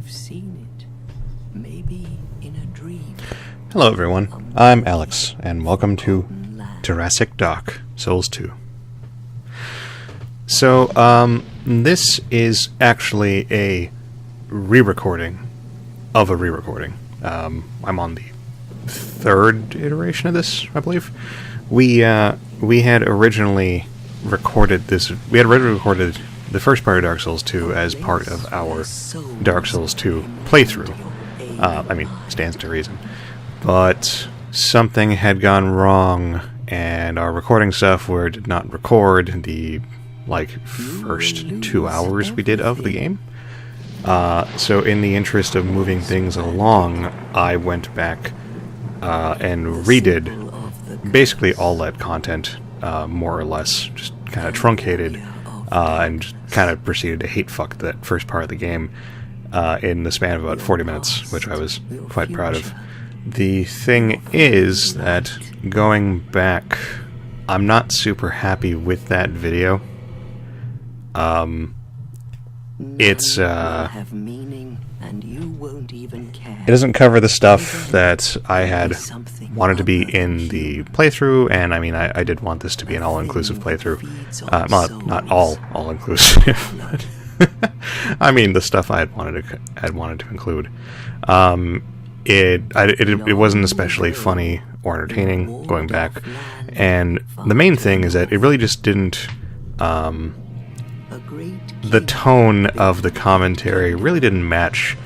you've seen it. Maybe in a dream. Hello everyone, I'm Alex, and welcome to Jurassic Dock, Souls 2. So, this is actually a re-recording of a re-recording. I'm on the third iteration of this, I believe. We had originally recorded this. We had originally recorded the first part of Dark Souls 2 as part of our Dark Souls 2 playthrough. I mean, stands to reason. But something had gone wrong, and our recording software did not record the, first 2 hours we did of the game. So in the interest of moving things along, I went back and redid basically all that content, more or less, just kind of truncated, and kind of proceeded to hate fuck that first part of the game in the span of about 40 minutes, which I was quite proud of. The thing is that going back, I'm not super happy with that video. It's have meaning, and you won't even care. It doesn't cover the stuff that I had wanted to be in the playthrough, and I mean, I did want this to be an all-inclusive playthrough. Well, not all-inclusive, but I mean the stuff I had wanted to include. It wasn't especially funny or entertaining going back, and the main thing is that it really just didn't. The tone of the commentary really didn't match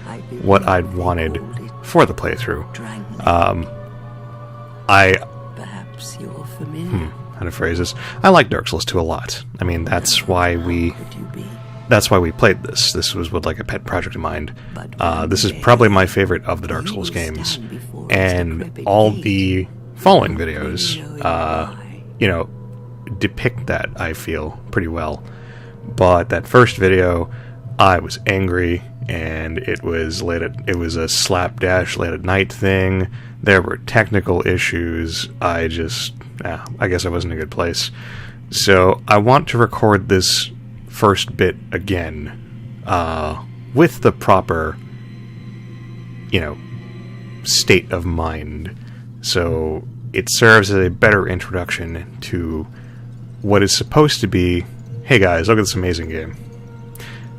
what I'd wanted for the playthrough. How to phrase this? I like Dark Souls 2 a lot. I mean, that's why we played this. This was with a pet project in mind. This is probably my favorite of the Dark Souls games, and all the following videos, depict that, I feel, pretty well. But that first video, I was angry, and it was a slapdash late at night thing. There were technical issues. I guess I wasn't in a good place. So I want to record this first bit again, with the proper, state of mind. So it serves as a better introduction to what is supposed to be, hey guys, look at this amazing game.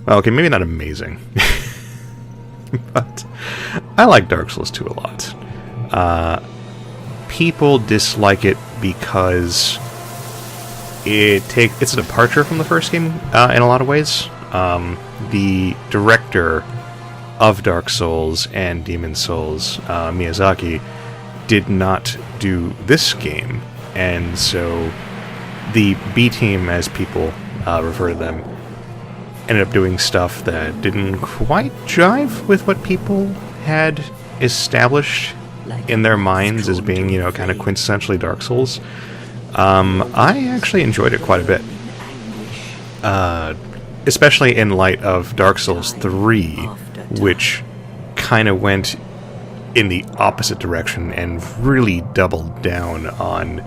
Well, okay, maybe not amazing. But I like Dark Souls 2 a lot. People dislike it because it's a departure from the first game in a lot of ways. The director of Dark Souls and Demon Souls, Miyazaki, did not do this game, and so the B team, as people refer to them, ended up doing stuff that didn't quite jive with what people had established in their minds as being, kind of quintessentially Dark Souls. I actually enjoyed it quite a bit. Especially in light of Dark Souls 3, which kind of went in the opposite direction and really doubled down on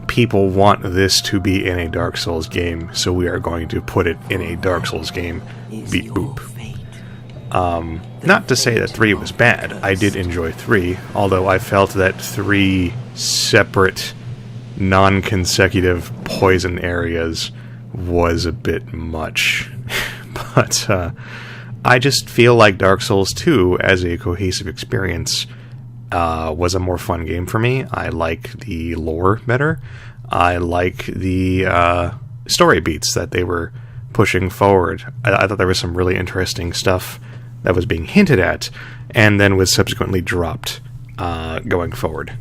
people want this to be in a Dark Souls game, so we are going to put it in a Dark Souls game. Beep boop. Not to say that 3 was bad. I did enjoy 3, although I felt that 3 separate, non-consecutive poison areas was a bit much. But I just feel like Dark Souls 2, as a cohesive experience, was a more fun game for me. I like the lore better. I like the story beats that they were pushing forward. I thought there was some really interesting stuff that was being hinted at, and then was subsequently dropped going forward.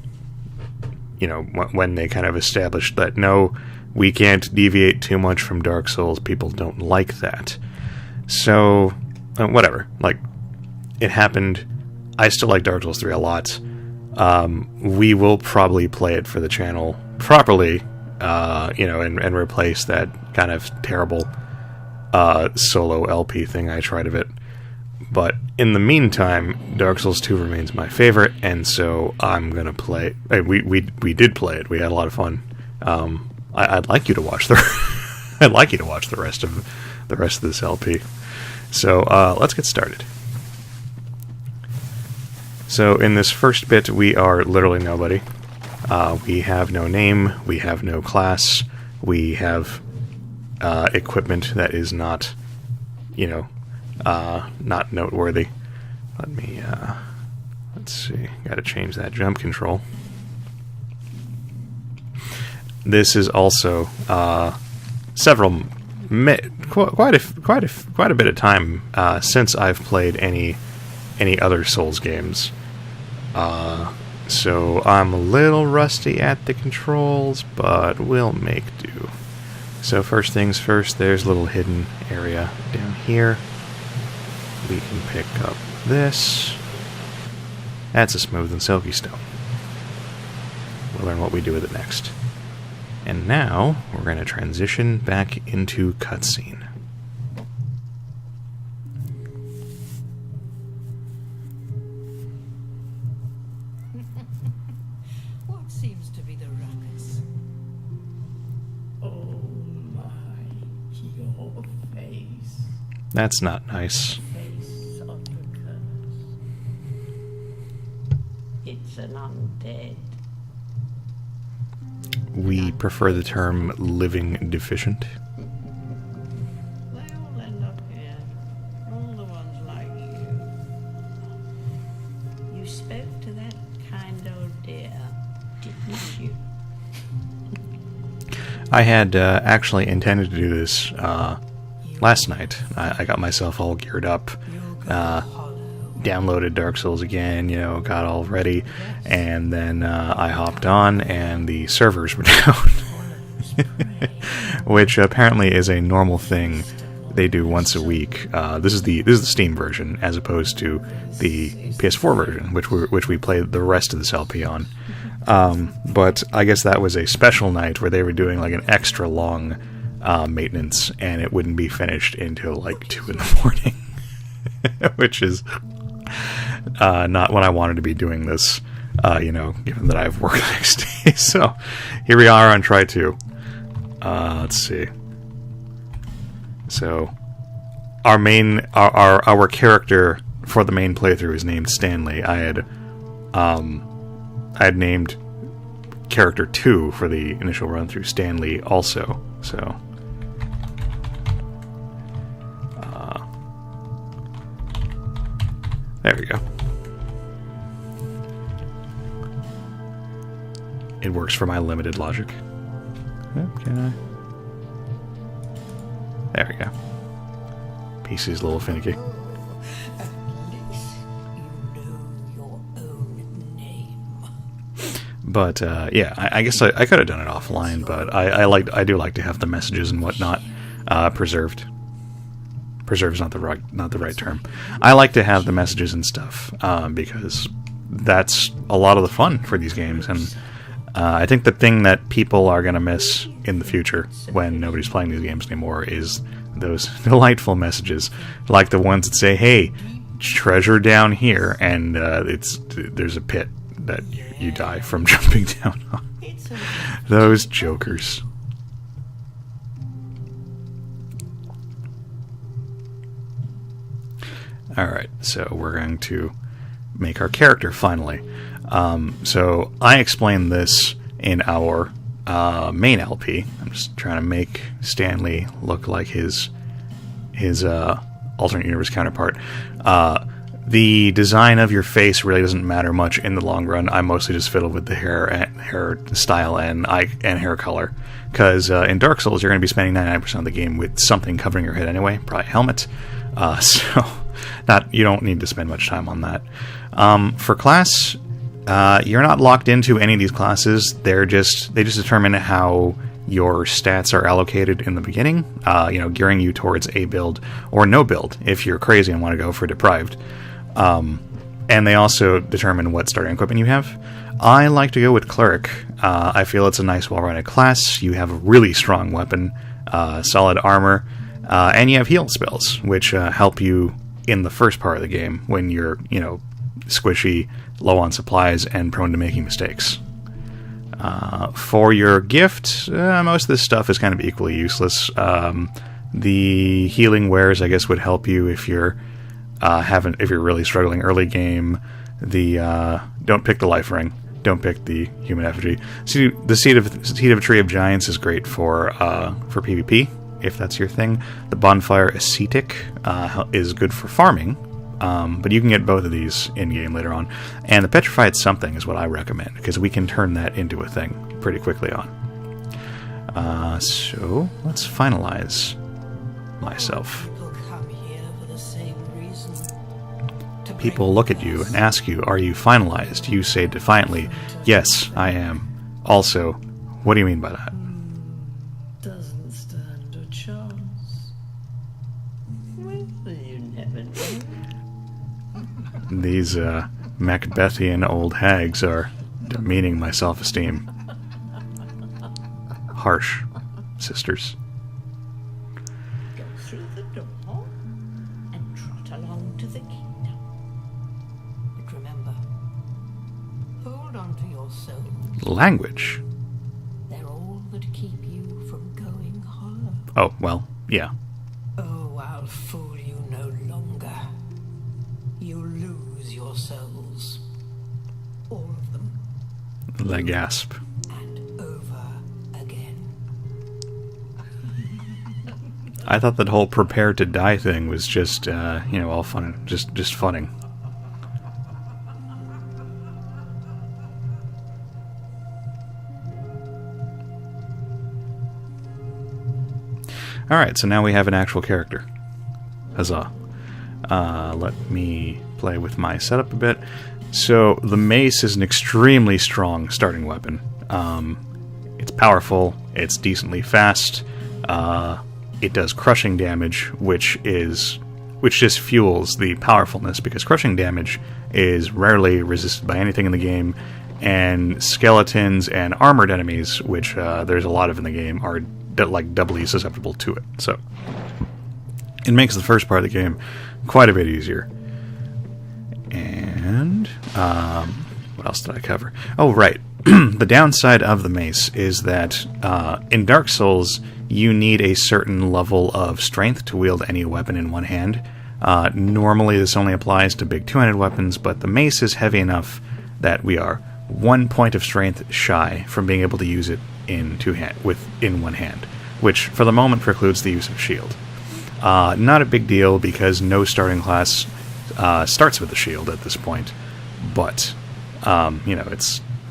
When they kind of established that, no, we can't deviate too much from Dark Souls, people don't like that. So, whatever. It happened. I still like Dark Souls 3 a lot. We will probably play it for the channel properly, and replace that kind of terrible solo LP thing I tried of it. But in the meantime, Dark Souls 2 remains my favorite, and so I'm gonna play. We did play it. We had a lot of fun. I'd like you to watch the rest of this LP. So let's get started. So in this first bit, we are literally nobody. We have no name, we have no class, we have equipment that is not, you know, not noteworthy. Let me, let's see, gotta change that jump control. This is also several, quite a bit of time since I've played any other Souls games. So I'm a little rusty at the controls, but we'll make do. So first things first, there's a little hidden area down here. We can pick up this. That's a smooth and silky stone. We'll learn what we do with it next. And now, we're going to transition back into cutscene. What seems to be the ruckus? Oh my, your face. That's not nice. Face of the curse. It's an undead. We prefer the term living deficient. They all end up here. All the ones like you. You spoke to that kind old dear, didn't you? I had actually intended to do this last night. I got myself all geared up, downloaded Dark Souls again, you know, got all ready, and then I hopped on and the servers were down. Which apparently is a normal thing they do once a week. This is the Steam version, as opposed to the PS4 version, which we played the rest of this LP on. But I guess that was a special night where they were doing like an extra long maintenance, and it wouldn't be finished until like 2 in the morning, which is not when I wanted to be doing this. You know, given that I have work the next day. So here we are on try 2. Let's see. So our character for the main playthrough is named Stanley. I had named character 2 for the initial run through Stanley also. So there we go. It works for my limited logic. Okay. There we go. PC's a little finicky. At least you know your own name. But yeah, I guess I could have done it offline, but I do like to have the messages and whatnot preserved. Preserved's not the right term. I like to have the messages and stuff because that's a lot of the fun for these games, and I think the thing that people are going to miss in the future when nobody's playing these games anymore is those delightful messages, like the ones that say, "Hey, treasure down here," and there's a pit that you die from jumping down on. Those jokers. Alright, so we're going to make our character finally. So I explained this in our main LP. I'm just trying to make Stanley look like his alternate universe counterpart. The design of your face really doesn't matter much in the long run. I mostly just fiddle with the hair style and hair color, because in Dark Souls you're going to be spending 99% of the game with something covering your head anyway, probably a helmet. So you don't need to spend much time on that. For class, you're not locked into any of these classes. They just determine how your stats are allocated in the beginning, gearing you towards a build or no build if you're crazy and want to go for deprived. And they also determine what starting equipment you have. I like to go with Cleric. I feel it's a nice, well-rounded class. You have a really strong weapon, solid armor, and you have heal spells, which help you in the first part of the game when you're, squishy, low on supplies, and prone to making mistakes. For your gift, most of this stuff is kind of equally useless. The healing wares, I guess, would help you if you're really struggling early game. don't pick the life ring. Don't pick the human effigy. See, the seed of a tree of giants is great for PvP, if that's your thing. The bonfire ascetic is good for farming, but you can get both of these in game later on. And the petrified something is what I recommend, because we can turn that into a thing pretty quickly on. So let's finalize myself. People come here for the same reason. To People look at you and ask you, are you finalized? You say defiantly, yes, I am. Also, what do you mean by that? Doesn't stand a chance. Well, you never know. These Macbethian old hags are demeaning my self-esteem. Harsh, sisters. Go through the door and trot along to the kingdom. But remember, hold on to your souls. Language. They're all that keep you from going hollow. Oh, well, yeah. Oh, I'll fool you no longer. You lose your souls. All of them. The gasp. And over again. I thought that whole prepare to die thing was just, all fun, just funning. Alright, so now we have an actual character. Huzzah. Let me play with my setup a bit. So, the mace is an extremely strong starting weapon. It's powerful, it's decently fast, it does crushing damage, which just fuels the powerfulness, because crushing damage is rarely resisted by anything in the game, and skeletons and armored enemies, which there's a lot of in the game, are doubly susceptible to it. So it makes the first part of the game quite a bit easier. And what else did I cover? Oh, right. The downside of the mace is that in Dark Souls, you need a certain level of strength to wield any weapon in one hand. Normally, this only applies to big two-handed weapons, but the mace is heavy enough that we are 1 point of strength shy from being able to use it in one hand, which for the moment precludes the use of shield. Not a big deal, because no starting class starts with a shield at this point, but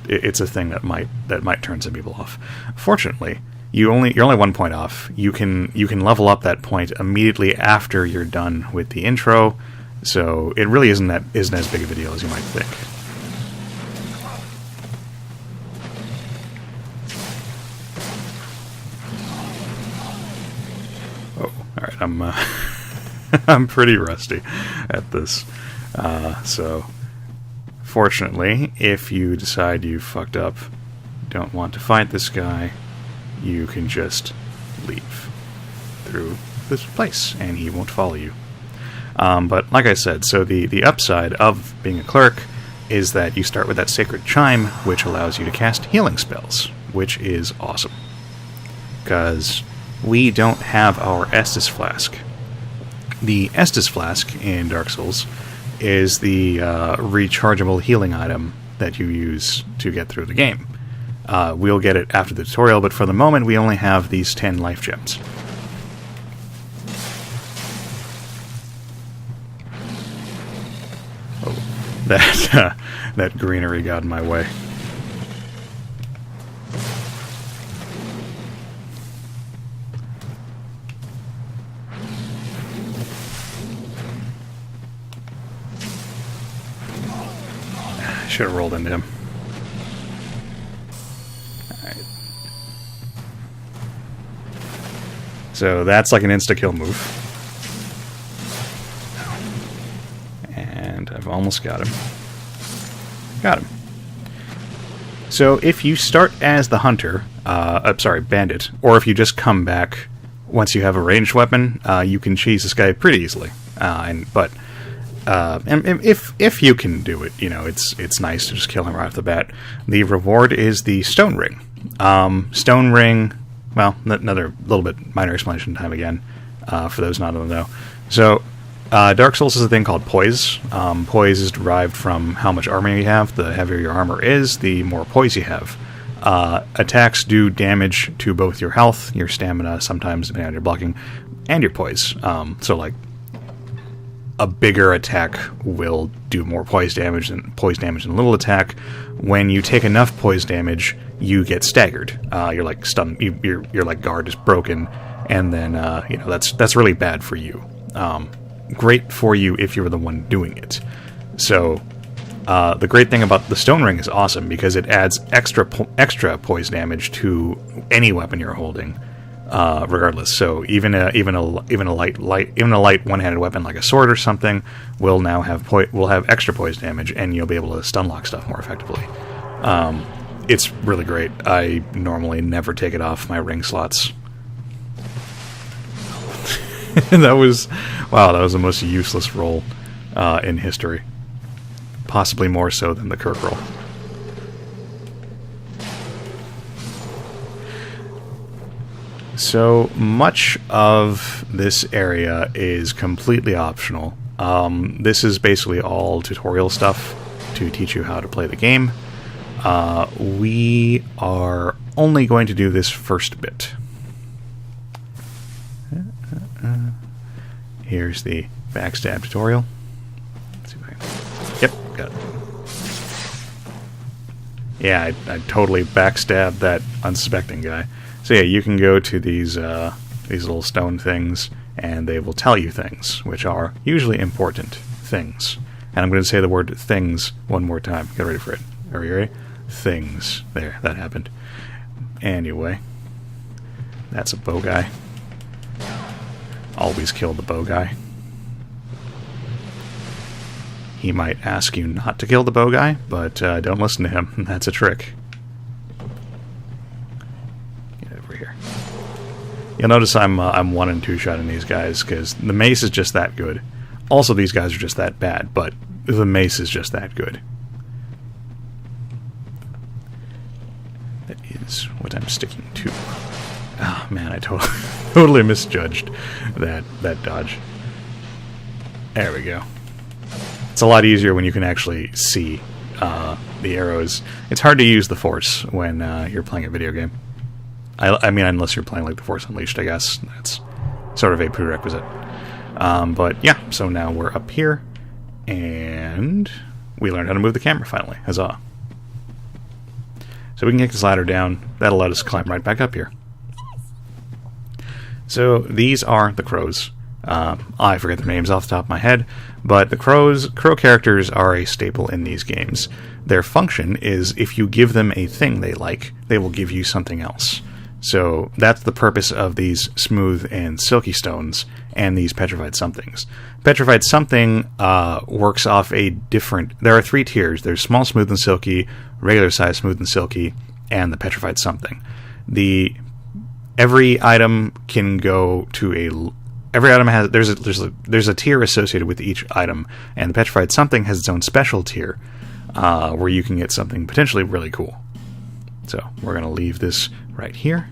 it's a thing that might turn some people off. Fortunately, you're only 1 point off. You can level up that point immediately after you're done with the intro, so it really isn't as big of a deal as you might think. Oh, all right. I'm pretty rusty at this, so. Fortunately, if you decide you fucked up, don't want to fight this guy, you can just leave through this place, and he won't follow you. But like I said, so the upside of being a cleric is that you start with that Sacred Chime, which allows you to cast healing spells, which is awesome. Because we don't have our Estus Flask. The Estus Flask in Dark Souls is the rechargeable healing item that you use to get through the game. We'll get it after the tutorial, but for the moment we only have these 10 life gems. Oh, that greenery got in my way. Should have rolled into him. Alright. So that's like an insta-kill move. And I've almost got him. Got him. So if you start as the hunter, bandit, or if you just come back once you have a ranged weapon, you can cheese this guy pretty easily. And if you can do it, it's nice to just kill him right off the bat. The reward is the stone ring. Stone ring, well, another little bit minor explanation time again, for those not in the know. So, Dark Souls is a thing called poise. Poise is derived from how much armor you have. The heavier your armor is, the more poise you have. Attacks do damage to both your health, your stamina, sometimes depending on your blocking, and your poise. So, like, a bigger attack will do more poise damage than a little attack. When you take enough poise damage, you get staggered. You're like stunned. Your like guard is broken, and then that's really bad for you. Great for you if you were the one doing it. So the great thing about the Stone Ring is awesome because it adds extra poise damage to any weapon you're holding, regardless. So even a light one-handed weapon like a sword or something will now have extra poise damage, and you'll be able to stun lock stuff more effectively. It's really great. I normally never take it off my ring slots. That was the most useless roll in history. Possibly more so than the Kirk roll. So much of this area is completely optional. This is basically all tutorial stuff to teach you how to play the game. We are only going to do this first bit. Here's the backstab tutorial. Let's see if I can... Yep, got it. Yeah, I totally backstabbed that unsuspecting guy. So yeah, you can go to these little stone things, and they will tell you things, which are usually important things. And I'm going to say the word things one more time. Get ready for it. Are you ready? Things. There, that happened. Anyway, that's a bow guy. Always kill the bow guy. He might ask you not to kill the bow guy, but don't listen to him. That's a trick. Get over here. You'll notice I'm 1 and 2 shotting these guys because the mace is just that good. Also, these guys are just that bad, but the mace is just that good. That is what I'm sticking to. Oh man, I totally misjudged that dodge. There we go. It's a lot easier when you can actually see the arrows. It's hard to use the Force when you're playing a video game. I mean, unless you're playing like the Force Unleashed, I guess. That's sort of a prerequisite. But yeah, so now we're up here, and we learned how to move the camera finally. Huzzah. So we can kick this ladder down. That'll let us climb right back up here. So these are the crows. I forget their names off the top of my head, but the crow characters are a staple in these games. Their function is if you give them a thing they like, they will give you something else. So that's the purpose of these smooth and silky stones and these petrified somethings. Petrified something works off a different... There are 3 tiers. There's small, smooth, and silky, regular size, smooth, and silky, and the petrified something. Every item can go to a... Every item has... There's a tier associated with each item, and the petrified something has its own special tier where you can get something potentially really cool. So we're going to leave this right here.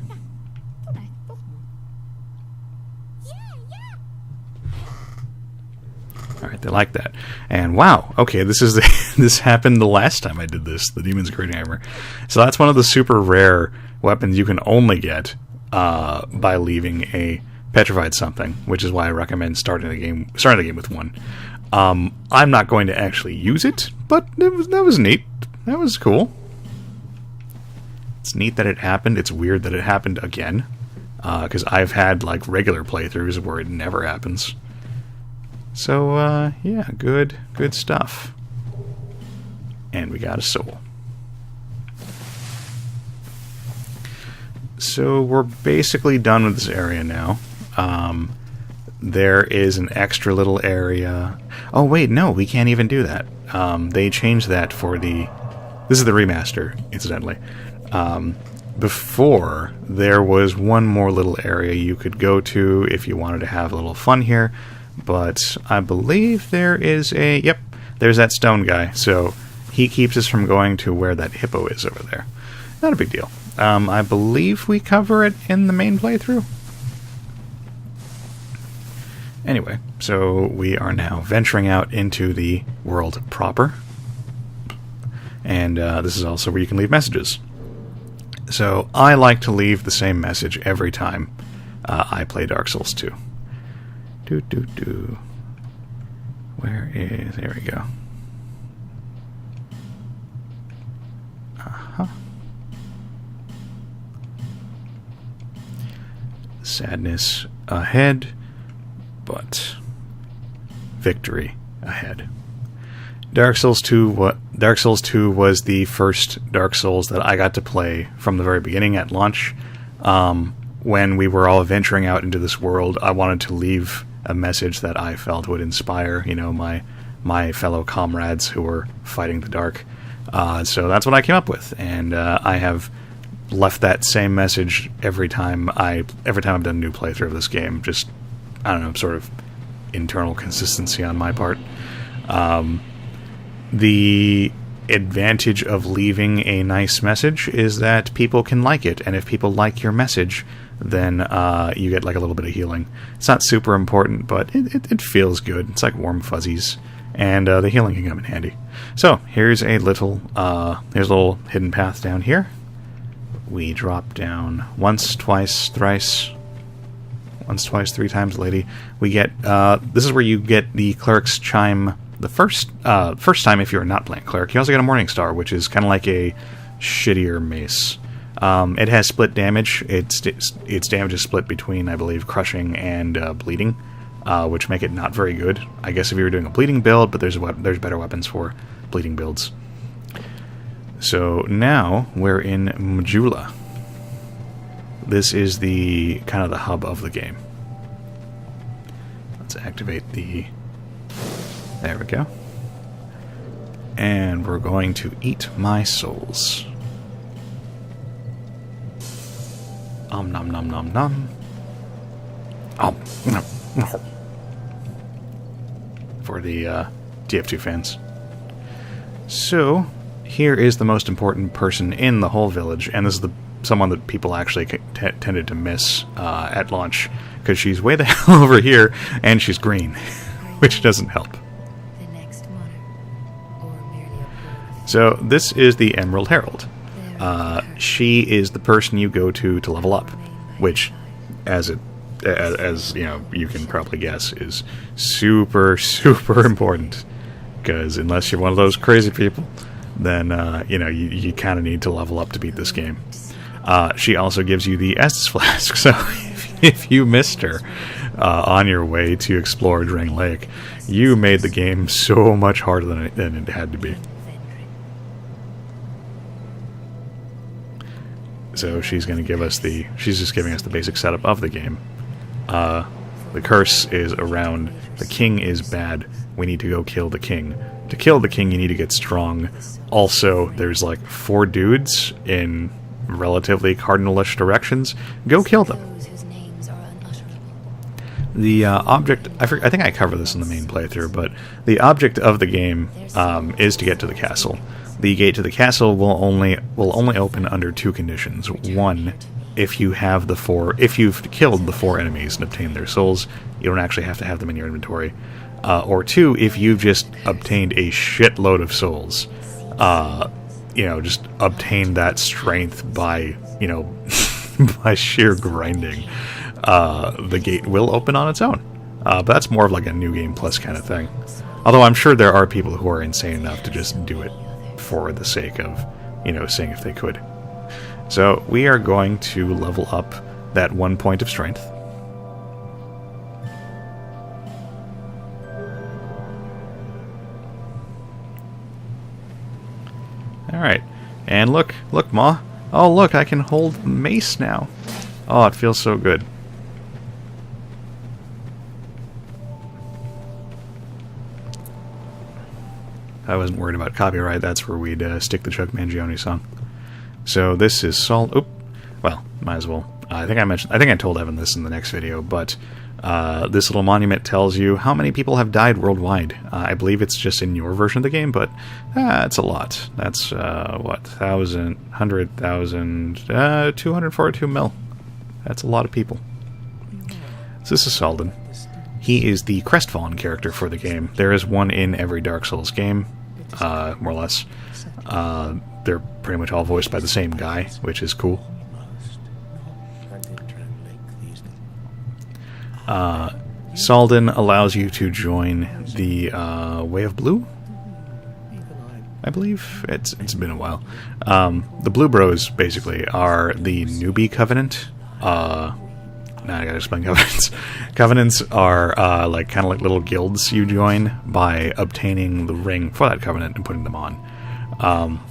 Alright, they like that. And wow, okay, this happened the last time I did this, the Demon's Great Hammer. So that's one of the super rare weapons you can only get by leaving a petrified something, which is why I recommend starting the game with one. I'm not going to actually use it, but that was neat. That was cool. It's neat that it happened. It's weird that it happened again, because I've had like regular playthroughs where it never happens. So yeah, good stuff. And we got a soul. So we're basically done with this area now. There is an extra little area. Oh wait, no, we can't even do that. They changed that for the... This is the remaster, incidentally. Before, there was one more little area you could go to if you wanted to have a little fun here. But I believe there is a... Yep, there's that stone guy. So he keeps us from going to where that hippo is over there. Not a big deal. I believe we cover it in the main playthrough. Anyway, so we are now venturing out into the world proper. And this is also where you can leave messages. So I like to leave the same message every time I play Dark Souls 2. Where is... There we go. Sadness ahead, but victory ahead. Dark Souls 2 was the first Dark Souls that I got to play from the very beginning at launch. When we were all venturing out into this world, I wanted to leave a message that I felt would inspire, my fellow comrades who were fighting the dark. So that's what I came up with, and I have left that same message every time I've done a new playthrough of this game. Just, I don't know, sort of internal consistency on my part. The advantage of leaving a nice message is that people can like it, and if people like your message, then you get like a little bit of healing. It's not super important, but it feels good. It's like warm fuzzies, and the healing can come in handy. So here's a little hidden path down here. We drop down once, twice, thrice. Once, twice, three times, lady. We get this is where you get the cleric's chime. The first time if you're not playing cleric. You also get a Morning Star, which is kind of like a shittier mace. It has split damage. Its damage is split between, I believe, crushing and bleeding, which make it not very good. I guess if you were doing a bleeding build, but there's better weapons for bleeding builds. So now we're in Majula. This is the kind of the hub of the game. Let's activate the... There we go. And we're going to eat my souls. Nom nom nom nom. For the TF2 fans. So, here is the most important person in the whole village, and this is someone that people actually tended to miss at launch, because she's way the hell over here, and she's green, which doesn't help. So this is the Emerald Herald. She is the person you go to level up, which, as you know, you can probably guess, is super important. Because unless you're one of those crazy people, then you kind of need to level up to beat this game. She also gives you the Estus Flask, so if you missed her on your way to explore Drang Lake, you made the game so much harder than it had to be. So she's going to give us she's just giving us the basic setup of the game. The curse is around, the king is bad, we need to go kill the king. To kill the king, you need to get strong. Also, there's like 4 dudes in relatively cardinalish directions. Go kill them. The object, I think I covered this in the main playthrough, but the object of the game is to get to the castle. The gate to the castle will only open under 2 conditions. 1, if you've killed the 4 enemies and obtained their souls, you don't actually have to have them in your inventory. Or 2, if you've just obtained a shitload of souls. Just obtain that strength by, by sheer grinding. The gate will open on its own. But that's more of like a New Game Plus kind of thing. Although I'm sure there are people who are insane enough to just do it for the sake of, seeing if they could. So we are going to level up that 1 point of strength. Alright, and look, Ma. Oh, look, I can hold mace now. Oh, it feels so good. If I wasn't worried about copyright, that's where we'd stick the Chuck Mangione song. So this is Salt. Oop. Well, might as well. I think I told Evan this in the next video, but this little monument tells you how many people have died worldwide. I believe it's just in your version of the game, but it's a lot. That's, 1,000, 100,000, 242 mil. That's a lot of people. So this is Salden. He is the crestfallen character for the game. There is one in every Dark Souls game, more or less. They're pretty much all voiced by the same guy, which is cool. Salden allows you to join the Way of Blue, I believe. It's been a while. The Blue Bros, basically, are the newbie covenant. Now I gotta explain covenants. Covenants are kind of like little guilds you join by obtaining the ring for that covenant and putting them on.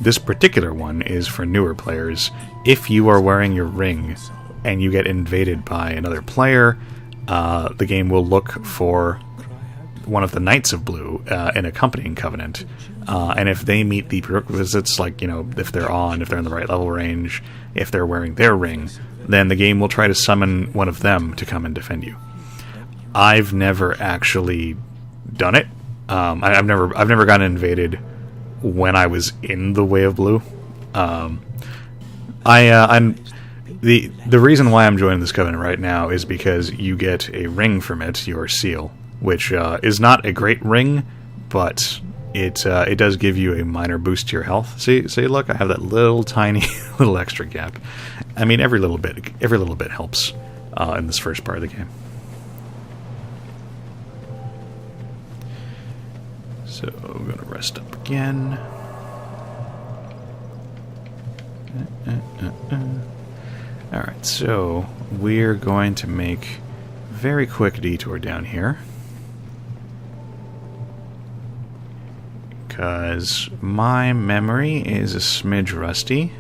This particular one is for newer players. If you are wearing your ring and you get invaded by another player, the game will look for one of the Knights of Blue, an accompanying covenant, and if they meet the prerequisites, like, if they're in the right level range, if they're wearing their ring, then the game will try to summon one of them to come and defend you. I've never actually done it. I've never gotten invaded when I was in the Way of Blue. The reason why I'm joining this covenant right now is because you get a ring from it, your seal, which is not a great ring, but it does give you a minor boost to your health. See, look, I have that little tiny little extra gap. I mean, every little bit helps in this first part of the game. So I'm gonna rest up again. Alright, so we're going to make a very quick detour down here, because my memory is a smidge rusty,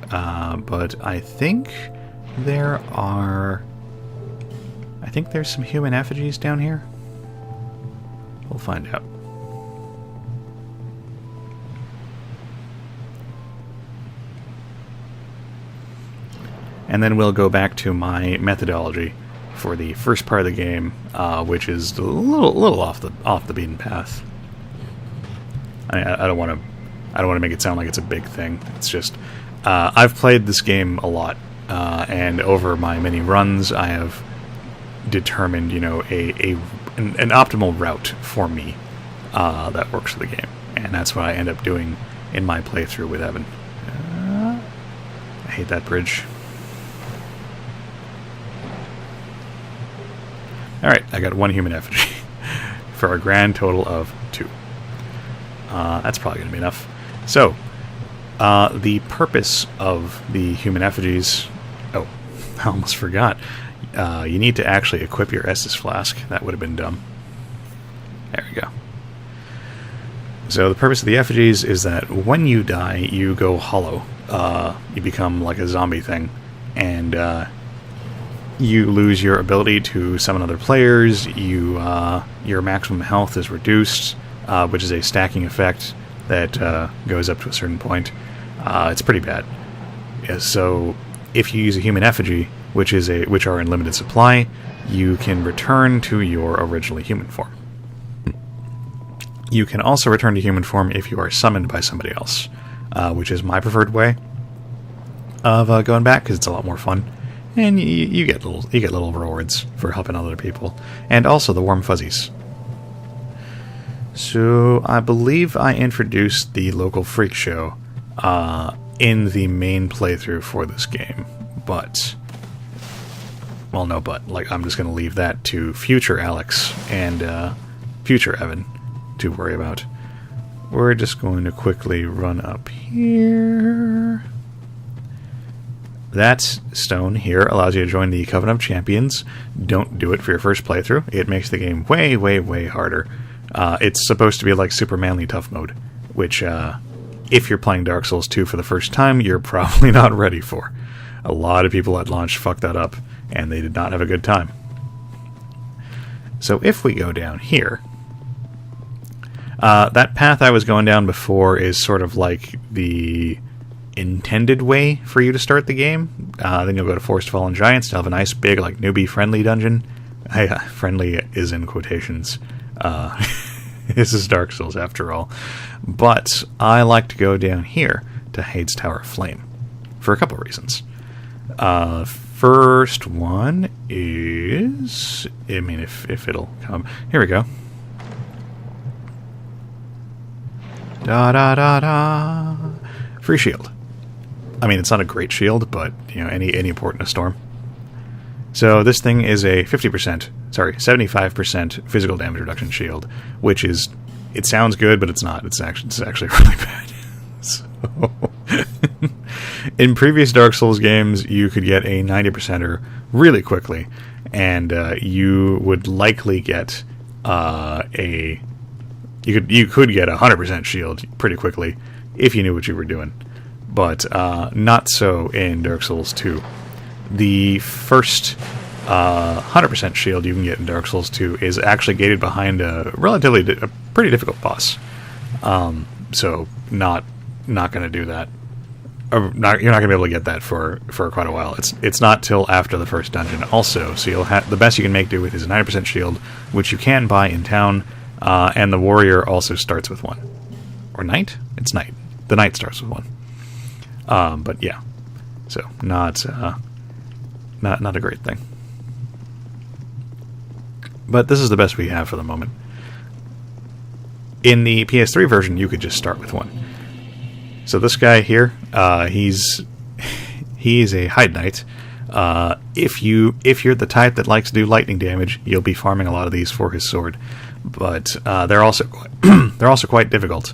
but I think there's some human effigies down here. We'll find out. And then we'll go back to my methodology for the first part of the game, which is a little off the beaten path. I don't want to make it sound like it's a big thing. It's just I've played this game a lot, and over my many runs, I have determined an optimal route for me that works for the game, and that's what I end up doing in my playthrough with Evan. I hate that bridge. Alright, I got one human effigy for a grand total of 2. That's probably going to be enough. So, the purpose of the human effigies... Oh, I almost forgot. You need to actually equip your Estus Flask. That would have been dumb. There we go. So the purpose of the effigies is that when you die, you go hollow. You become like a zombie thing. And you lose your ability to summon other players. Your maximum health is reduced, which is a stacking effect that goes up to a certain point. It's pretty bad. Yeah, so if you use a human effigy, which are in limited supply, you can return to your originally human form. You can also return to human form if you are summoned by somebody else, which is my preferred way of going back, because it's a lot more fun. And you get little rewards for helping other people, and also the warm fuzzies. So I believe I introduced the local freak show in the main playthrough for this game, but I'm just going to leave that to future Alex and future Evan to worry about. We're just going to quickly run up here. That stone here allows you to join the Coven of Champions. Don't do it for your first playthrough. It makes the game way, way, way harder. It's supposed to be like Super Manly Tough Mode, which, if you're playing Dark Souls 2 for the first time, you're probably not ready for. A lot of people at launch fucked that up, and they did not have a good time. So if we go down here, that path I was going down before is sort of like the intended way for you to start the game. Then you'll go to Forest Fallen Giants to have a nice big like newbie friendly dungeon. Friendly is in quotations. This is Dark Souls after all. But I like to go down here to Hades Tower of Flame for a couple of reasons. first one is... I mean, if it'll come... Here we go. Da-da-da-da. Free shield. I mean, it's not a great shield, but, you know, any port in a storm. So this thing is a 75% physical damage reduction shield, which is... It sounds good, but it's not. It's actually really bad. So... In previous Dark Souls games, you could get a 90%er really quickly, and you would likely get you could get a 100% shield pretty quickly if you knew what you were doing, but not so in Dark Souls 2. The first 100% shield you can get in Dark Souls 2 is actually gated behind a pretty difficult boss, so not going to do that. You're not going to be able to get that for quite a while. It's not till after the first dungeon also, so you'll have the best you can make do with is a 90% shield, which you can buy in town, and the warrior also starts with one. Or knight? It's knight. The knight starts with one. But yeah, so not a great thing. But this is the best we have for the moment. In the PS3 version, you could just start with one. So this guy here, he's a Hide Knight. If you're the type that likes to do lightning damage, you'll be farming a lot of these for his sword. But they're also quite difficult.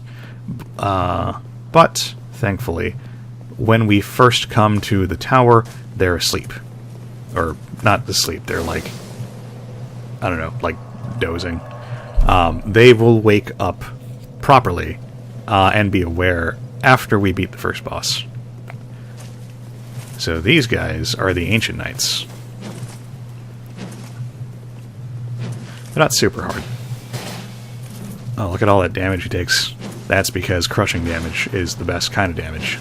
But thankfully, when we first come to the tower, they're asleep, or not asleep. They're like, I don't know, like dozing. They will wake up properly and be aware after we beat the first boss. So these guys are the Ancient Knights. They're not super hard. Oh, look at all that damage he takes. That's because crushing damage is the best kind of damage,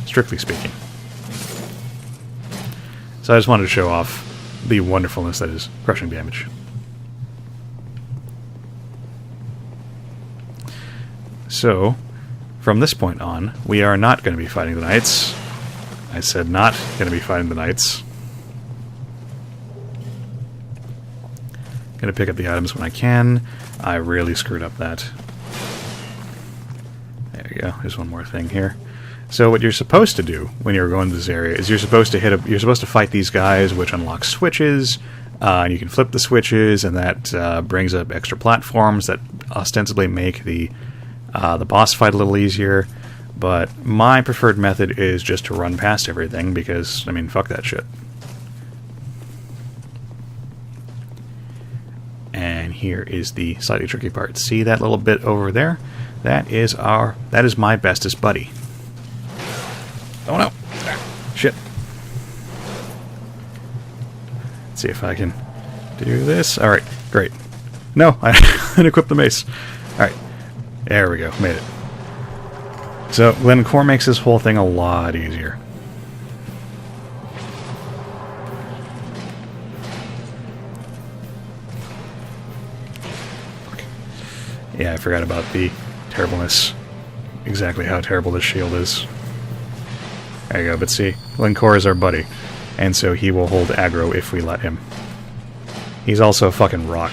strictly speaking. So I just wanted to show off the wonderfulness that is crushing damage. So, from this point on, we are not going to be fighting the knights. I said not going to be fighting the knights. Going to pick up the items when I can. I really screwed up that. There you go. There's one more thing here. So what you're supposed to do when you're going to this area is you're supposed to fight these guys, which unlocks switches. And you can flip the switches, and that brings up extra platforms that ostensibly make the boss fight a little easier. But my preferred method is just to run past everything because, I mean, fuck that shit. And here is the slightly tricky part. See that little bit over there? That is my bestest buddy. Oh no! Shit. Let's see if I can do this. Alright, great. No, I didn't equip the mace. Alright. There we go, made it. So, Glencore makes this whole thing a lot easier. Yeah, I forgot about the terribleness. Exactly how terrible this shield is. There you go, but see, Glencore is our buddy, and so he will hold aggro if we let him. He's also a fucking rock.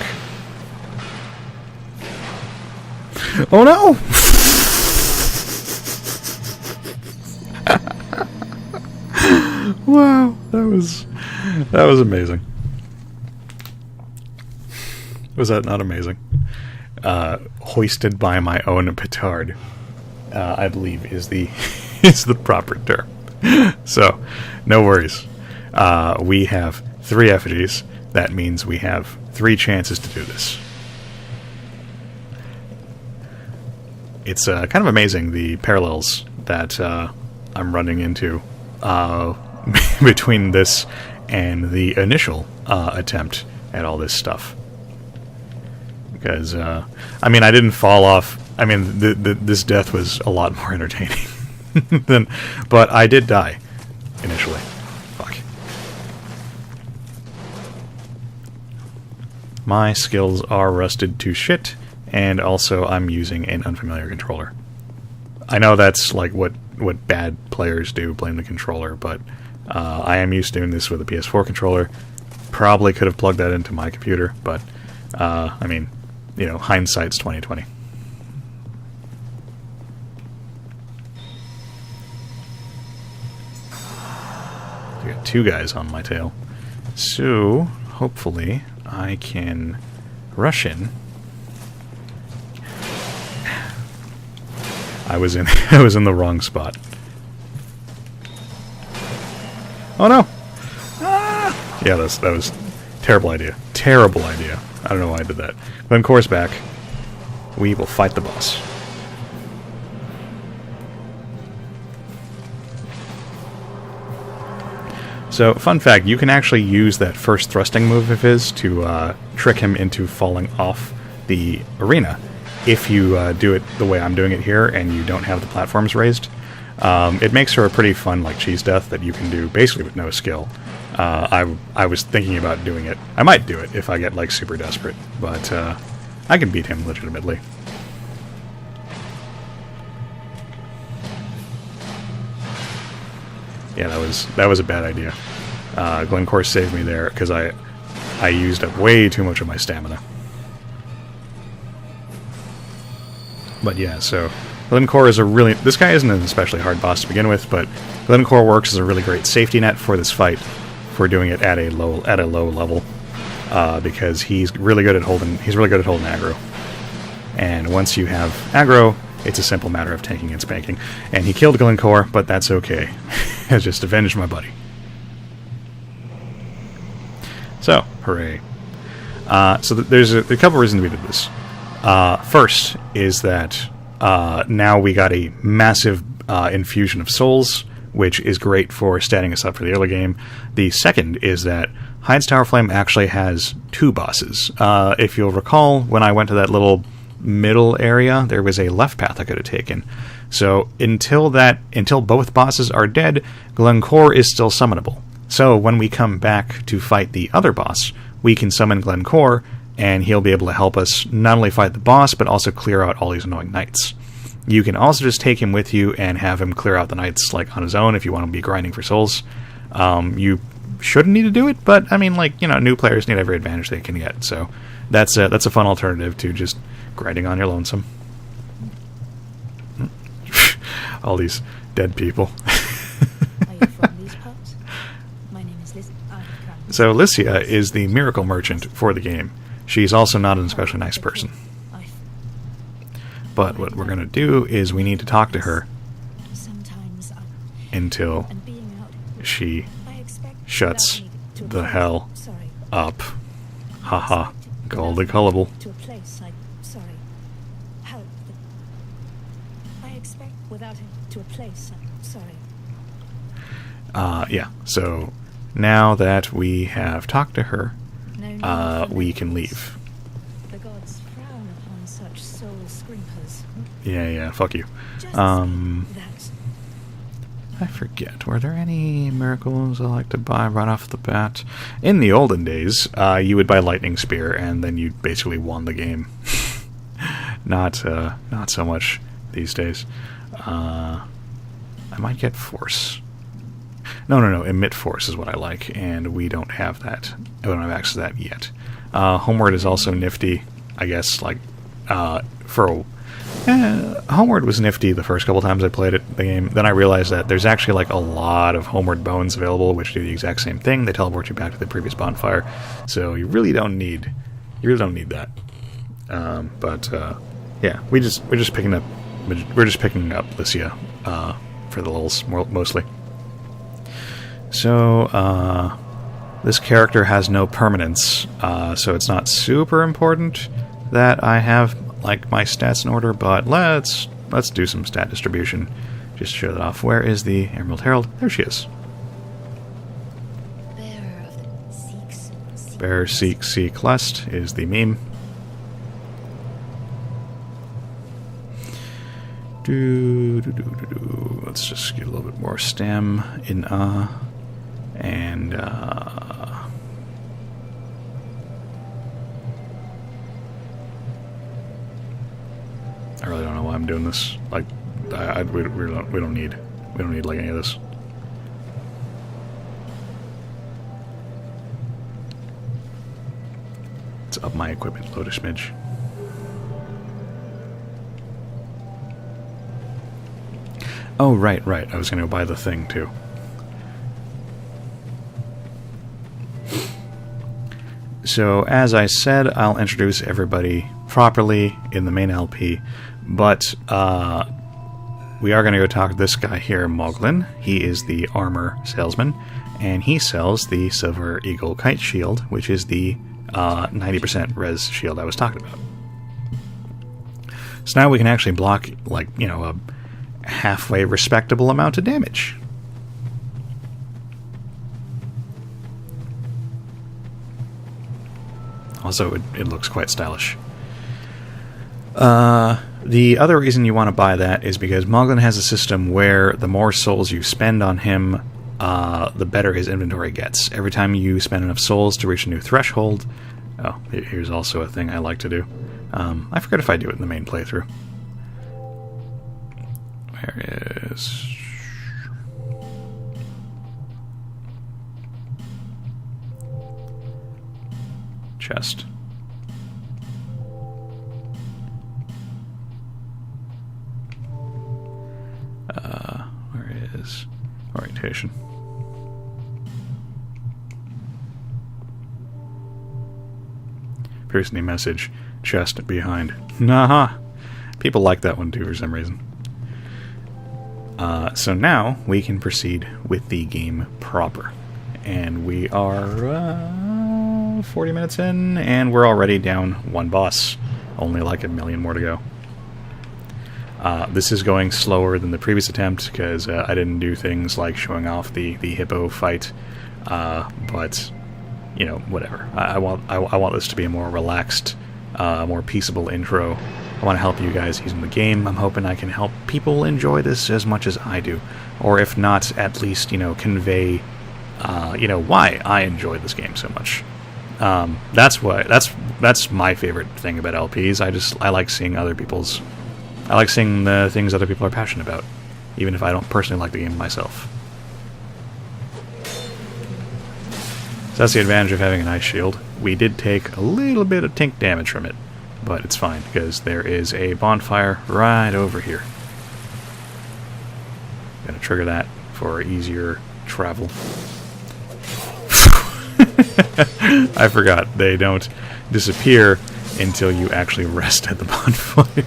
Oh no! Wow, that was amazing. Was that not amazing? Hoisted by my own petard, I believe is the proper term. So, no worries. We have 3 effigies. That means we have 3 chances to do this. It's kind of amazing the parallels that I'm running into between this and the initial attempt at all this stuff. Because, I mean, I didn't fall off. I mean, this death was a lot more entertaining. But I did die initially. Fuck. My skills are rusted to shit, and also I'm using an unfamiliar controller. I know that's like what bad players do, blame the controller, but I am used to doing this with a PS4 controller. Probably could have plugged that into my computer, but I mean, you know, hindsight's 20/20. I got 2 guys on my tail, so hopefully I can rush in. I was in I was in the wrong spot. Oh no! Ah! Yeah, that was terrible idea. Terrible idea. I don't know why I did that. Glencore's back. We will fight the boss. So, fun fact, you can actually use that first thrusting move of his to trick him into falling off the arena. If you do it the way I'm doing it here, and you don't have the platforms raised. It makes her a pretty fun, like, cheese death that you can do basically with no skill. I was thinking about doing it. I might do it if I get, like, super desperate, but I can beat him legitimately. Yeah, that was a bad idea. Glencore saved me there because I used up way too much of my stamina. But yeah, so Glencore is a really... This guy isn't an especially hard boss to begin with, but Glencore works as a really great safety net for this fight, for doing it at a low level, because he's really good at holding aggro. And once you have aggro, it's a simple matter of tanking and spanking. And he killed Glencore, but that's okay. I just avenged my buddy. So, hooray. So there's a couple reasons we did this. First is that now we got a massive infusion of souls, which is great for standing us up for the early game. The second is that Hyde's Tower Flame actually has 2 bosses. If you'll recall, when I went to that little middle area, there was a left path I could have taken. So until both bosses are dead, Glencore is still summonable. So when we come back to fight the other boss, we can summon Glencore, and he'll be able to help us not only fight the boss, but also clear out all these annoying knights. You can also just take him with you and have him clear out the knights, like, on his own if you want to be grinding for souls. You shouldn't need to do it, but, I mean, like, you know, new players need every advantage they can get, so that's a fun alternative to just grinding on your lonesome. All these dead people. Are you from these parts? My name is Liz. So Licia is the miracle merchant for the game. She's also not an especially nice person. But what we're going to do is we need to talk to her until she shuts the hell up. Haha. Called the gullible. To a place sorry. Help. I expect without him to a place sorry. Yeah. So now that we have talked to her, we can leave. The gods frown upon such soul scrimpers. Yeah, fuck you. I forget, were there any miracles I like to buy right off the bat? In the olden days, you would buy Lightning Spear, and then you basically won the game. Not so much these days. I might get Force. No, Emit Force is what I like, and we don't have that. I don't have access to that yet. Homeward is also nifty, I guess, like, Homeward was nifty the first couple times I played the game. Then I realized that there's actually, like, a lot of Homeward bones available, which do the exact same thing. They teleport you back to the previous bonfire, so you really don't need that. Yeah, we're just picking up Licia for the lulz mostly. So this character has no permanence, so it's not super important that I have, like, my stats in order, but let's do some stat distribution just to show that off. Where is the Emerald Herald? There she is. Bearer Seek Lust is the meme. Let's just get a little bit more stem in and I really don't know why I'm doing this. Like, we don't need like any of this. let's up my equipment load a smidge. Oh, right. I was going to buy the thing, too. So, as I said, I'll introduce everybody properly in the main LP, but we are going to go talk to this guy here, Moglin. He is the armor salesman, and he sells the Silver Eagle Kite Shield, which is the 90% res shield I was talking about. So now we can actually block, like, you know, a halfway respectable amount of damage. Also, it looks quite stylish. The other reason you want to buy that is because Moglin has a system where the more souls you spend on him, the better his inventory gets. Every time you spend enough souls to reach a new threshold... Oh, here's also a thing I like to do. I forget if I do it in the main playthrough. Where is... chest. Where is orientation? Piercing message, chest behind. Nah, people like that one too for some reason. So now we can proceed with the game proper. And we are 40 minutes in, and we're already down one boss. Only like a million more to go. This is going slower than the previous attempt because I didn't do things like showing off the hippo fight. But you know, whatever. I want this to be a more relaxed, more peaceable intro. I want to help you guys using the game. I'm hoping I can help people enjoy this as much as I do, or if not, at least, you know, convey, you know, why I enjoy this game so much. That's my favorite thing about LPs. I like seeing I like seeing the things other people are passionate about, even if I don't personally like the game myself. So that's the advantage of having an ice shield. We did take a little bit of tink damage from it, but it's fine, because there is a bonfire right over here. Gonna trigger that for easier travel. I forgot, they don't disappear until you actually rest at the bonfire.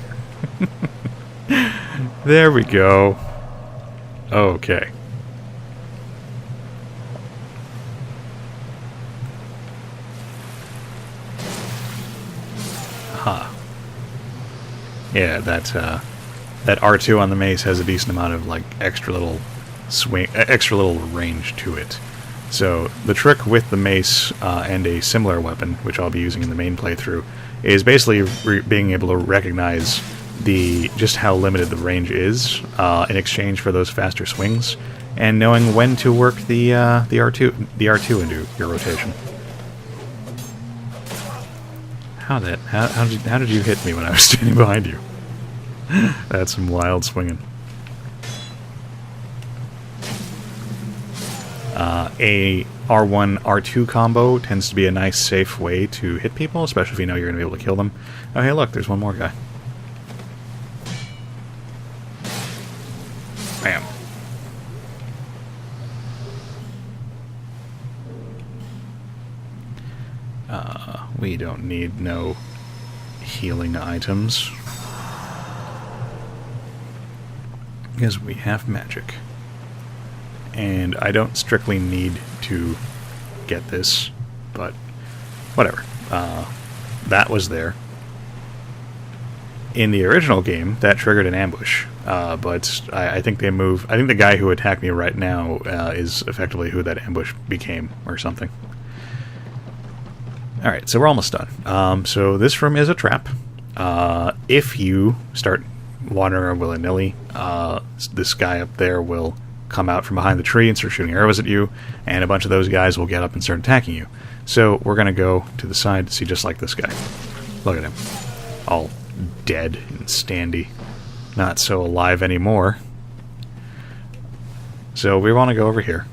There we go. Okay. Huh. Yeah, that R2 on the mace has a decent amount of like extra little range to it. So the trick with the mace and a similar weapon, which I'll be using in the main playthrough, is basically being able to recognize just how limited the range is in exchange for those faster swings, and knowing when to work the R2 into your rotation. How did you hit me when I was standing behind you? That's some wild swinging. A R1, R2 combo tends to be a nice, safe way to hit people, especially if you know you're going to be able to kill them. Oh, hey, look, there's one more guy. Bam. We don't need no healing items, because we have magic. And I don't strictly need to get this, but whatever. That was there. In the original game, that triggered an ambush, but I think they move. I think the guy who attacked me right now is effectively who that ambush became, or something. Alright, so we're almost done. So this room is a trap. If you start wandering around willy-nilly, this guy up there will come out from behind the tree and start shooting arrows at you, and a bunch of those guys will get up and start attacking you. So we're going to go to the side to see just like this guy. Look at him. All dead and standy. Not so alive anymore. So we want to go over here.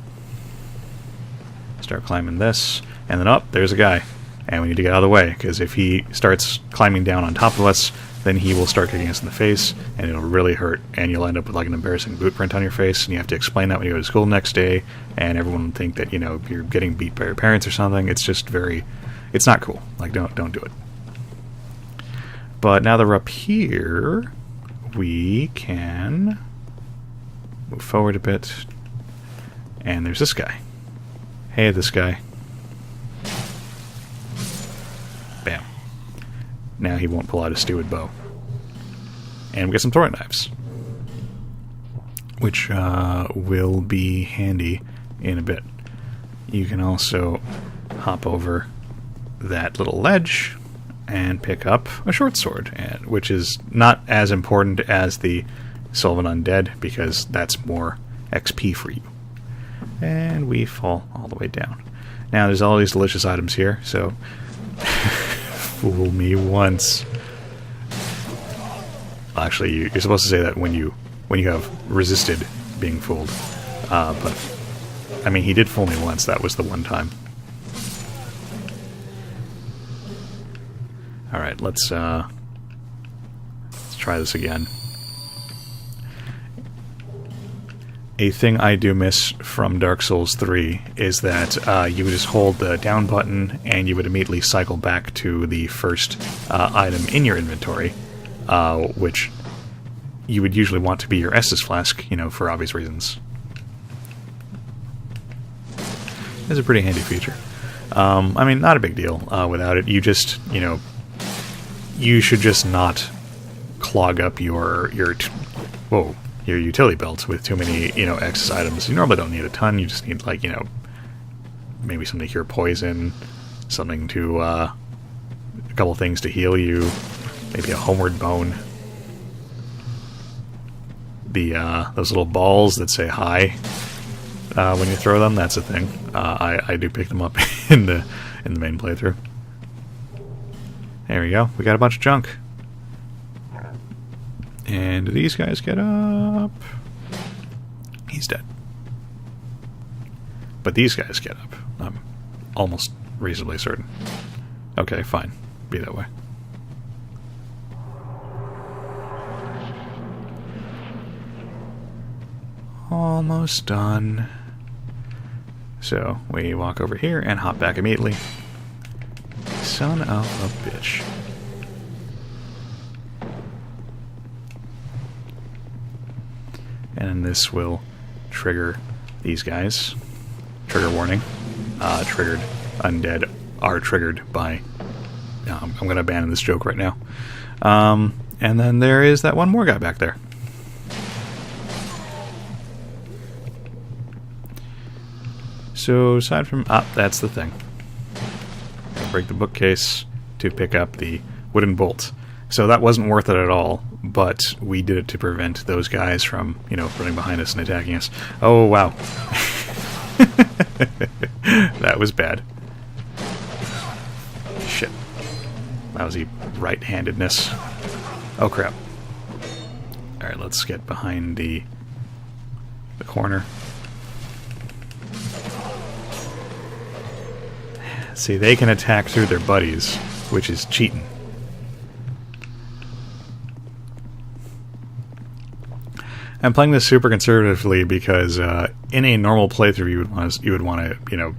Start climbing this, and then up, there's a guy. and we need to get out of the way, because if he starts climbing down on top of us, then he will start kicking us in the face, and it'll really hurt, and you'll end up with like an embarrassing boot print on your face, and you have to explain that when you go to school the next day, and everyone will think that, you know, you're getting beat by your parents or something. It's just it's not cool. Like, don't do it. But now that we're up here, we can move forward a bit, and there's this guy. Hey, this guy. Bam. Now he won't pull out his stupid bow. And we get some throwing knives, which will be handy in a bit. You can also hop over that little ledge and pick up a short sword, which is not as important as the Sylvan Undead, because that's more XP for you. And we fall all the way down. Now there's all these delicious items here, so fool me once. Actually, you're supposed to say that when you have resisted being fooled. But I mean, he did fool me once. That was the one time. All right, let's try this again. A thing I do miss from Dark Souls 3 is that you would just hold the down button and you would immediately cycle back to the first item in your inventory, which you would usually want to be your Estus Flask, you know, for obvious reasons. It's a pretty handy feature. I mean, not a big deal without it. You just, you know, you should just not clog up your utility belt with too many, you know, excess items. You normally don't need a ton. You just need, like, you know, maybe something to cure poison, something to, a couple things to heal you, maybe a homeward bone. Those little balls that say hi when you throw them, that's a thing. I do pick them up in the main playthrough. There we go. We got a bunch of junk. And do these guys get up? He's dead. But these guys get up. I'm almost reasonably certain. Okay, fine. Be that way. Almost done. So, we walk over here and hop back immediately. Son of a bitch. And this will trigger these guys. Trigger warning. Triggered undead are triggered by... I'm going to abandon this joke right now. And then there is that one more guy back there. So, aside from... that's the thing. Break the bookcase to pick up the wooden bolt. So that wasn't worth it at all, but we did it to prevent those guys from, you know, running behind us and attacking us. Oh, wow. That was bad. Shit. Lousy right-handedness. Oh, crap. Alright, let's get behind the corner. See, they can attack through their buddies, which is cheating. I'm playing this super conservatively because in a normal playthrough you would want to, you know,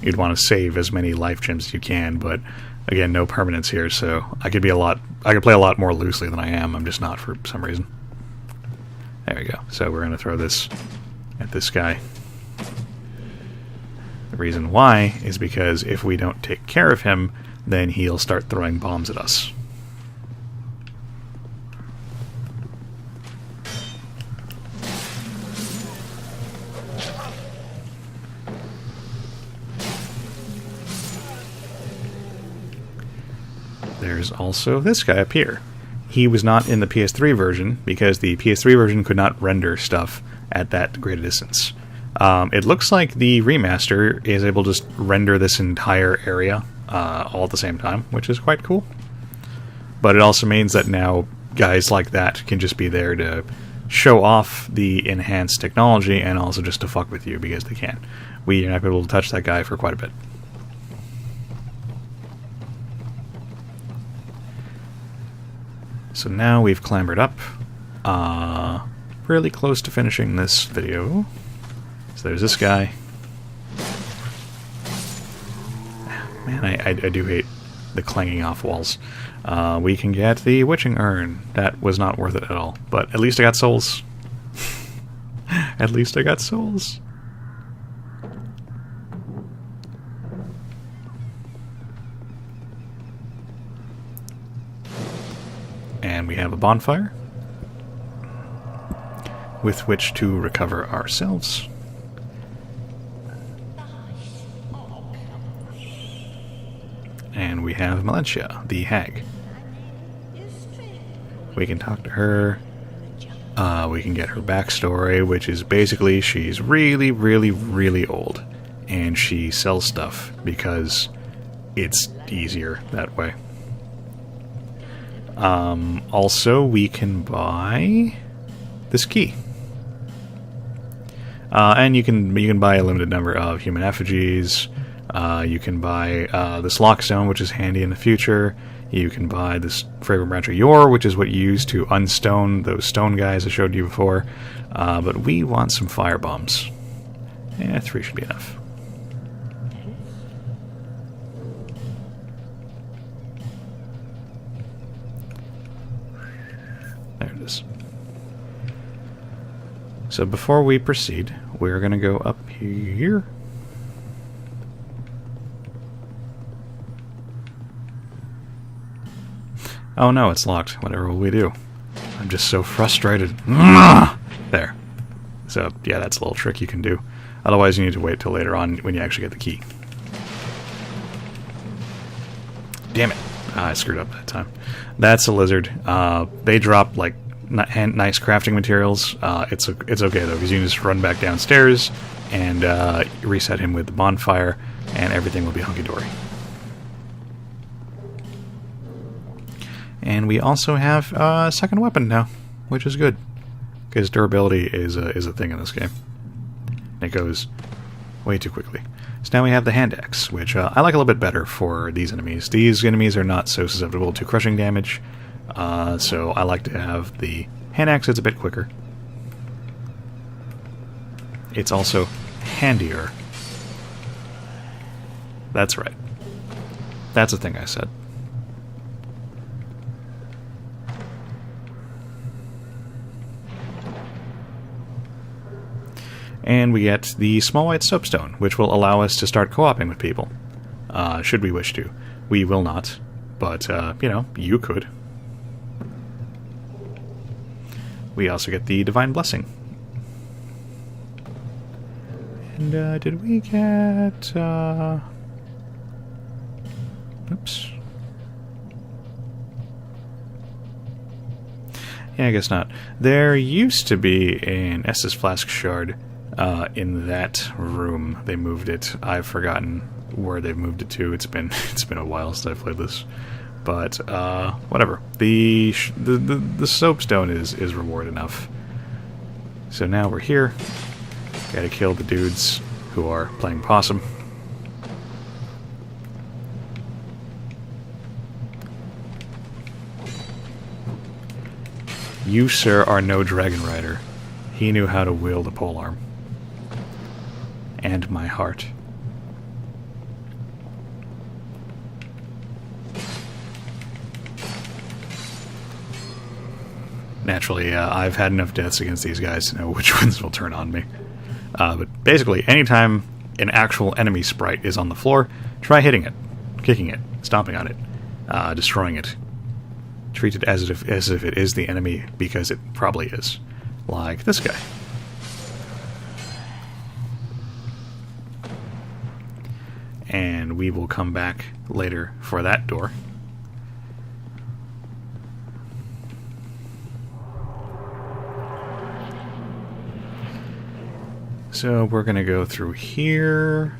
you'd want to save as many life gems as you can, but again, no permanence here, so I could play a lot more loosely than I am. I'm just not for some reason. There we go. So we're going to throw this at this guy. The reason why is because if we don't take care of him, then he'll start throwing bombs at us. There's also this guy up here. He was not in the PS3 version because the PS3 version could not render stuff at that great a distance. It looks like the remaster is able to just render this entire area all at the same time, which is quite cool. But it also means that now guys like that can just be there to show off the enhanced technology and also just to fuck with you because they can. We are not able to touch that guy for quite a bit. So now we've clambered up. Really close to finishing this video. So there's this guy. Man, I do hate the clanging off walls. We can get the witching urn. That was not worth it at all. But at least I got souls. At least I got souls. And we have a bonfire with which to recover ourselves. And we have Melentia, the hag. We can talk to her. We can get her backstory, which is basically she's really, really, really old. And she sells stuff because it's easier that way. Also, we can buy this key. And you can buy a limited number of human effigies. You can buy this lockstone, which is handy in the future. You can buy this fragrant branch of yore, which is what you use to unstone those stone guys I showed you before. But we want some fire bombs. 3 should be enough. There it is. So before we proceed, we're going to go up here. Oh no, it's locked. Whatever will we do? I'm just so frustrated. There. So, yeah, that's a little trick you can do. Otherwise, you need to wait till later on when you actually get the key. Damn it. I screwed up that time. That's a lizard. They drop, like, nice crafting materials. It's okay, though, because you can just run back downstairs and reset him with the bonfire, and everything will be hunky-dory. And we also have a second weapon now, which is good, because durability is a thing in this game. And it goes way too quickly. So now we have the hand axe, which I like a little bit better for these enemies. These enemies are not so susceptible to crushing damage, so I like to have the hand axe. It's a bit quicker. It's also handier. That's right. That's a thing I said. And we get the small white soapstone, which will allow us to start co-oping with people. Should we wish to. We will not, but, you know, you could. We also get the Divine Blessing. And, did we get, oops. Yeah, I guess not. There used to be an Estus Flask Shard in that room. They moved it. I've forgotten where they've moved it to. It's been a while since I played this. But whatever. The soapstone is reward enough. So now we're here. Gotta kill the dudes who are playing possum. You, sir, are no dragon rider. He knew how to wield a polearm. And my heart. Naturally, I've had enough deaths against these guys to know which ones will turn on me. But basically, anytime an actual enemy sprite is on the floor, try hitting it, kicking it, stomping on it, destroying it. Treat it as if it is the enemy, because it probably is. Like this guy. And we will come back later for that door. So we're going to go through here.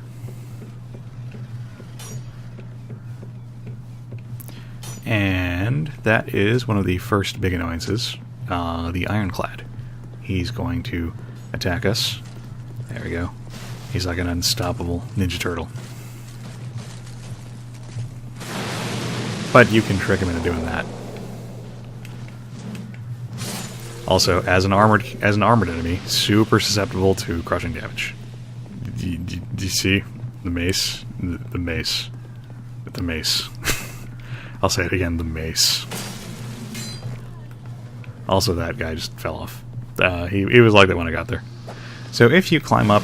And that is one of the first big annoyances, the Ironclad. He's going to attack us. There we go. He's like an unstoppable Ninja Turtle. But you can trick him into doing that. Also, as an armored enemy, super susceptible to crushing damage. Do you see the mace? The mace. The mace. I'll say it again. The mace. Also, that guy just fell off. He was like that when I got there. So if you climb up,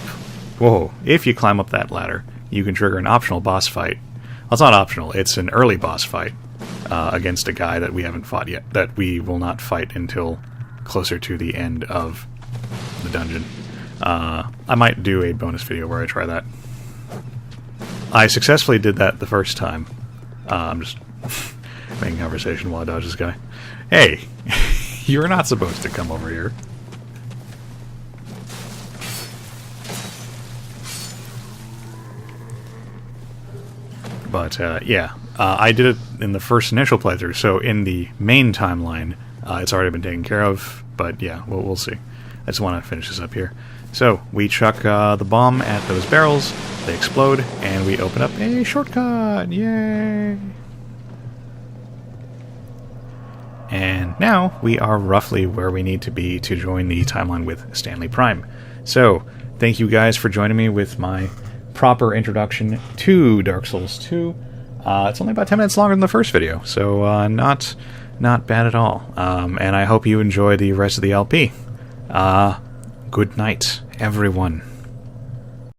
if you climb up that ladder, you can trigger an optional boss fight. Well, it's not optional. It's an early boss fight against a guy that we haven't fought yet. That we will not fight until closer to the end of the dungeon. I might do a bonus video where I try that. I successfully did that the first time. I'm just making conversation while I dodge this guy. Hey, you're not supposed to come over here. But yeah, I did it in the first initial playthrough, so in the main timeline, it's already been taken care of, but yeah, we'll see. I just want to finish this up here. So, we chuck the bomb at those barrels, they explode, and we open up a shortcut! Yay! And now, we are roughly where we need to be to join the timeline with Stanley Prime. So, thank you guys for joining me with my proper introduction to Dark Souls 2. It's only about 10 minutes longer than the first video, so not bad at all. And I hope you enjoy the rest of the LP. Good night, everyone.